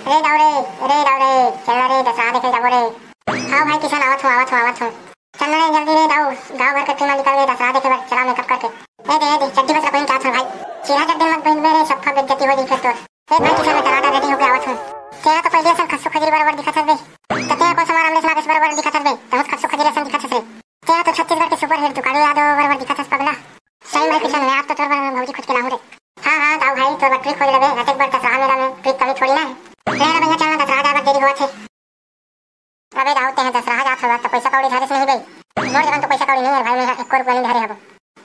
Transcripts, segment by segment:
रे दावरे, चल रे दशहरा देखे जाबो रे। हाँ भाई किशन आवत हूँ। चल रे जल्दी रे दाऊ, गाँव भर के टीम निकल गए दशहरा देखे बर, चला मेकअप करके। ए दे चड्डी बस रखो क्या था भाई, चेहरा जब दिन मत बन मेरे सब का बेइज्जती हो गई फिर तो। ए भाई किशन मैं चला रेडी हो गया आवत हूँ। तेरा तो पहले से खस्सू खजरी बराबर दिखत है बे। तेरा को समार हमले नागेश बराबर दिखत है बे। बहुत खस्सू खजरी सन दिखत है रे। तेरा तो छत्तीसगढ़ के सुपर हिट दुकानी यादव बराबर दिखत है पगला। सही भाई किशन मैं आप तो तोर भौजी खुद के लाहू रे। हाँ दाऊ भाई तो ट्रिक खोल लेबे, एक बार दशहरा मेरा में ट्रिक कभी छोड़ी ना है। रे भैया चलना दशहरा जाकर देरी हुआ थे। अबे दाऊते हैं दशहरा जात होगा तो पैसा कौड़ी धारे से नहीं गई। मोर जगन तो पैसा कौड़ी नहीं है भाई, मैं 1 रुपया नहीं धारे हबो।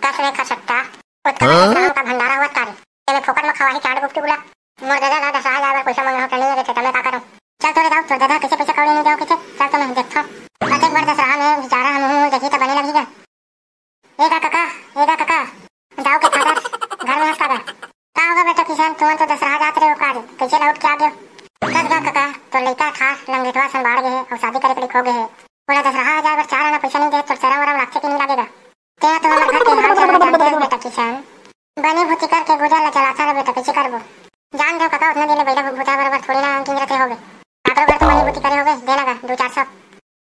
कस रे खसट्टा उत्तर दशहरा का भंडारा हुआ तारे मैं फोकट में खवाही चाट गुप्ती बुला। मोर दादा दशहरा जाकर पैसा मांगा हो नहीं रे तो मैं का करूं। चल तोरे दाऊ तो दादा कैसे पैसा कौड़ी नहीं जाओ कैसे। चल तो मैं देखता हूं एक बार दशहरा में जा रहा हूं देखी तो बने लगेगा। एगा काका दाऊ के फादर घर में हंसता का होगा बेटा किसान तुम तो दशहरा जात रहे हो कार कैसे लौट के आ गए। कस गा काका तो लड़का था लंगेटवा सन बाढ़ गए और शादी करे पड़ी खो गए। बोला दशहरा हजार बार 4 आना पैसा नहीं दे तो शरम वरम लागते कि नहीं लगेगा। तेरा तो हमारे घर के हाल चाल जानते हो बेटा किसान, बनी भूती करके गुजर चलाता रहे बेटा कैसे करबो। जान दो काका उतने दिन बेटा भूता बराबर थोड़ी ना किंग रहते होगे। काका घर तो बनी भूती करे होगे देना का 2-400।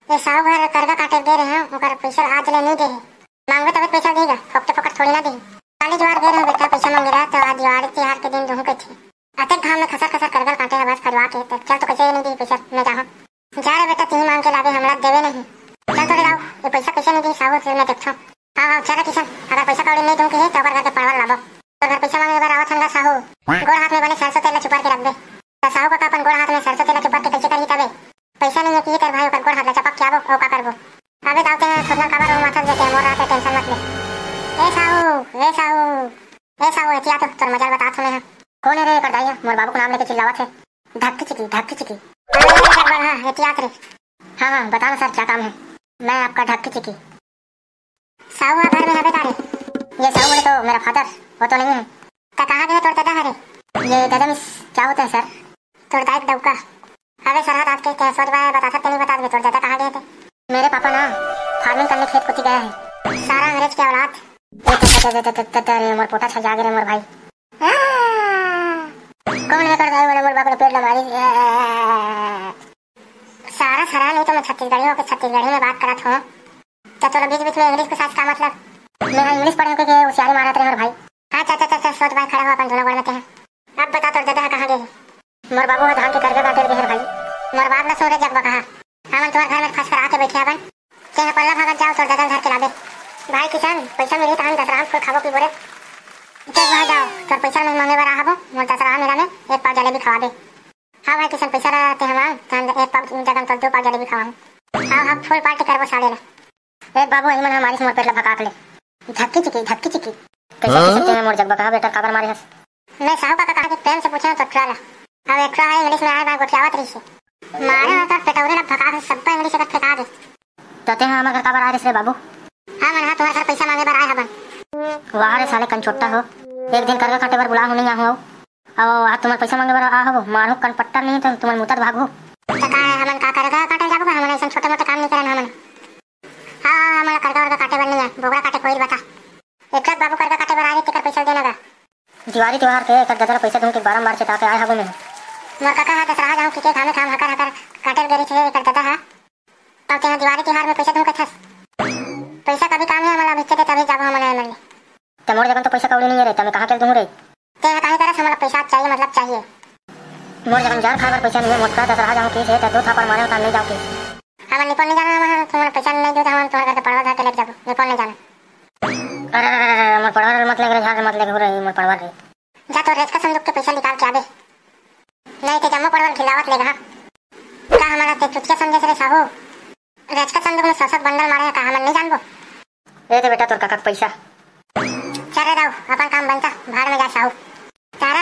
ये 100 घर कर्जा काटे दे रहे हैं ओकर पैसा आज ले नहीं दे मांगो तब पैसा देगा फोकट थोड़ी ना दे। काली ज्वार दे रहे बेटा पैसा मांग रहा तो आज ज्वार त्योहार के दिन दूं कथे अतक घाम में खसर करगल काटे है बस खजवा के तो चल तो कैसे नहीं दी पैसा मैं जाऊँ जा रहे बेटा तीन मांग के लागे हमरा देवे नहीं। चल तो लाओ ये पैसा कैसे नहीं दी साहू से मैं देखता हूँ। हाँ चल किसान अगर पैसा कौड़ी नहीं दूँ के तो घर के परवल लाबो तो घर पैसा मांगे बार आवत हंगा साहू गोड़ हाथ में बने सरसों तेल छुपा के रख दे तो साहू का अपन गोड़ हाथ में सरसों तेल छुपा के कैसे करी तबे पैसा नहीं है कि कर भाई ओकर गोड़ हाथ में चपक के आबो ओ का करबो। अबे दावते हैं छोटन काबर माथा देते हैं मोर रात टेंशन मत ले। ए साहू एतिया तो तोर मजाल बता थोने कौन है रे कर दाइया मोर बाबू को नाम लेके चिल्लावत है धक्की चिकी हां एतिया रे। हां बताओ सर क्या काम है। मैं आपका ढक्की चिकी साहू घर में है बेटा रे। ये साहू बोले तो मेरा फादर वो तो नहीं है तो कहां गए तोर दादा रे। ये दादा मिस क्या होता है सर तोर दाई डौका। अबे सरहद आज के क्या सोच बाय बता सकते नहीं बता दे तोर दादा कहां गए थे। मेरे पापा ना फार्मिंग करने खेत को गया है सारा अंग्रेज के औलाद मोर पोटा छजा गे रे मोर भाई कौन है कर दाई वाला मोर बाप ने पेट लमारी सारा सरा नहीं तो मैं छत्तीसगढ़ी होकर छत्तीसगढ़ी में बात करत हूँ तो तोरा बीच में इंग्लिश के साथ का मतलब मैं इंग्लिश पढ़े के होशियारी मारत रहे मोर भाई। हाँ चाचा सोच भाई खड़ा हो अपन दोनों गोड़ में हैं। अब बता तोर दादा कहाँ गए। मोर बाबू धान के करके बांटे गए भाई मोर बाप ने सोरे जगह कहा हम तुम्हारे घर में खस कर आके बैठे अपन चाहे पल्ला भागत जाओ तोर दादा घर के लादे भाई किसान पैसा मिली तो हम दशहरा फूल खाबो पीबो रे। चल भाई जाओ तोर पैसा मैं मांगे बार आबो मोर दशहरा मेला में 1 पाव जलेबी खवा दे। हाँ भाई किसान पैसा रहते हम तो 1 पाव जगह तो 2 पाव जलेबी खवाऊं। हाँ फुल पार्टी करबो साले ना। ए बाबू इमन हमारी से मोर पेट ला भगा के ले धक्की चिकी कैसे सकते हैं मोर जगह कहा बेटा काबर मारे हस। मैं साहू का कहा कि प्रेम से पूछा तो ट्राला अब एक्स्ट्रा है इंग्लिश में आए बार गोठियावत रही से मारे ना तो पेटौरे ना भगा के सब इंग्लिश का फेंका दे तते हैं हमारे घर काबर आ रहे से बाबू। हाँ मन तुम्हारे घर पैसा मांगे बार आए हबन वाह रे साले कंचोट्टा हो एक दिन करके काटे बार बुला हूं नहीं आहू और आज तुम्हारे पैसा मांगे बार आ हो मारो कनपट्टा नहीं तो तुम्हारे मुतर भागो तो का हमन का करेगा काटे जाबो हमन ऐसा छोटे मोटे काम नहीं करन हमन। हां हमन करगा और काटे बार नहीं है बोगड़ा काटे कोई बता एक बाबू करगा काटे बार आ रे तेकर पैसा देना का दिवाली त्योहार के एक दादा पैसा दूं के बारंबार से ताके आए हबो में मोर काका हाथ दशहरा जाऊं के खाने काम हकर काटे गरी छे कर दादा हां तब ते दिवाली त्योहार में पैसा दूं कथस पैसा कभी काम है हमारा भिचे तभी जाबो हमन आए ते मोर जगन तो पैसा कौड़ी नहीं रे तमे कहां के दूं रे ते काहे करस हमरा पैसा चाहिए मतलब चाहिए मोर जगन जार खाबर पैसा नहीं है मोटका दशहरा जाऊं के छे तो 2 थापर मारे त नहीं जाओ के हमन निपल नहीं जाना हम तुम्हारा पैसा नहीं दो हम तुम्हारे घर से पड़वा के ले जाबो निपल नहीं जाना। अरे मोर पड़वा मत ले झाड़ मत ले हो रही मोर पड़वा रे जा तो रेस का संदूक के पैसा निकाल के आबे नहीं तो जम्मो पड़वा खिलावत लेगा का हमारा ते चुटके समझे रे साहू रेस का संदूक में 100 बंडल मारे का हमन नहीं जानबो। ए दे बेटा तोर काका पैसा चले जाओ अपन काम बनता भाड़ में जा साहू तारा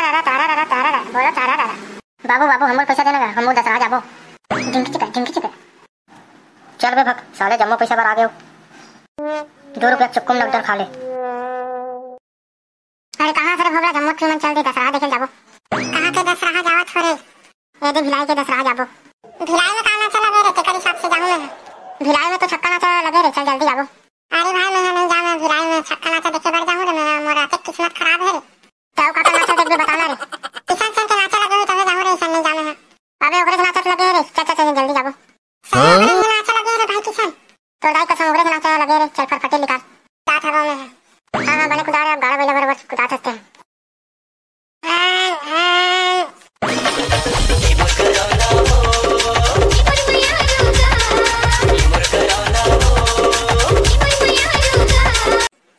बोलो तारा बाबू हमर पैसा देना हम दशहरा जाबो ढिंकी चिका चल बे भक साले जम्मो पैसा बार आ गयो 2 रुपया चक्कम लगदर खा ले। अरे कहां से भोगला जम्मो की मन चल दे दशहरा देखे जाबो कहां के दशहरा जावत हो रे ए दे भिलाई के दशहरा जाबो भिलाई में काना चला रे तेकर हिसाब से जाऊं मैं भिलाई में तो छक्का नाचा लगे रे चल जल्दी जाबो। अरे भाई मैं नहीं जाना भिलाई में छक्का नाचा देखे बढ़ जाऊं रे मैं मोरा तक किस्मत खराब है रे तो का नाचा देख बताना रे किसान सन के नाचा लगे तबे जाऊं रे सन नहीं जाना है। अबे लगे रे, चल चल चल जल्दी जाबो। सही ओकरे में नाचा लगे रे भाई किसान, तो दाई कसम ओकरे में नाचा लगे रे, चल फटफटी निकाल। जात हवा में है। हां बने कुदार अब गाड़ा बैला बराबर कुदा सकते हैं।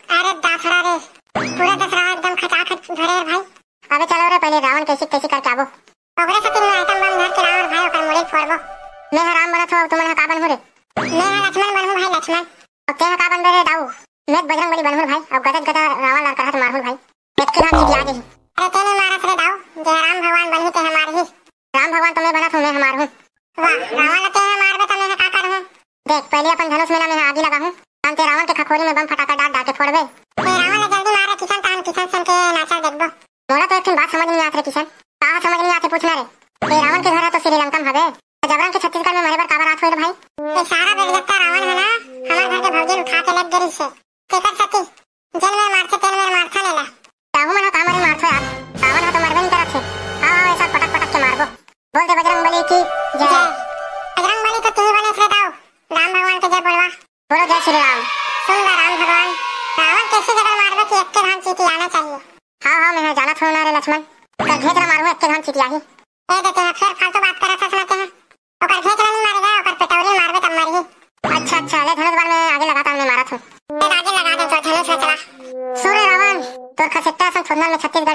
अरे दासरा रे, पूरा दसरा एकदम खचाखच भरे भाई। अबे चलो रे पहले रावण कैसी कैसी करके आबो। ओकरे खातिर में आइटम बम धर के रावण भाई ओकर मुड़ी फोड़बो। मैं राम बनत हो, तुमने का बन हो रे? मैं लक्ष्मण बनहु भाई लक्ष्मण। और ते का बन रे दाऊ? मैं बजरंग बली बनहु भाई, और गदत गदा रावण लाल करत मारहु भाई। एक के नाम जीत आगे। अरे तेने मारत रे दाऊ, जे राम भगवान बनही ते हमार ही। राम भगवान तुम्हें बनत हो, मैं हमार हूं। वाह, रावण ते मारबे त मैं का करहूं? देख पहले अपन धनुष में ना मैं आगे लगाहूं, हम ते रावण के खखोरी में बम फटाका डाल डाल के फोड़बे। ए रावण जल्दी मारे किसान, तान किसान सन के नाचा देखबो। मोला तो एक बात समझ नहीं आत रे किसान, का समझ नहीं आते पूछना रे। ए रावण के घर तो श्रीलंका में हवे, जबरन के छत्तीसगढ़ में मरे बर काबर आत होइल भाई? ए सारा बेलगत्ता रावण है ना, हमार घर के भौजी उठा के लग गई से। केकर सती जल में मारते तेल में मारथा लेला। ताहू मन का मारे मारथो यार, रावण ह तो मरबे नहीं करत है। हां ऐसा पटक पटक के मारबो। बोल दे बजरंग बली की जय। बजरंग बली तो तू ही बने रे दाऊ, राम भगवान के जय बोलवा। बोलो जय श्री राम। सुन राम भगवान, रावण कैसे जगह मारबे कि एक के धान चीटी आना चाहिए। हां मैं जाना थोड़ा ना रे लक्ष्मण, कर भेज मारू एक के धान चीटी आही। ए देते हैं फिर फालतू बात करत सुनाते हैं। ओकर भेज नहीं मारेगा, ओकर पेटौली मारबे तब मरही। अच्छा ले धनुष बाण में आगे लगाता हमने मारा था। फिर आगे लगा दे तो धनुष चला। सूर्य रावण तोर खसेट्टा संग छोड़ना में छत्तीसगढ़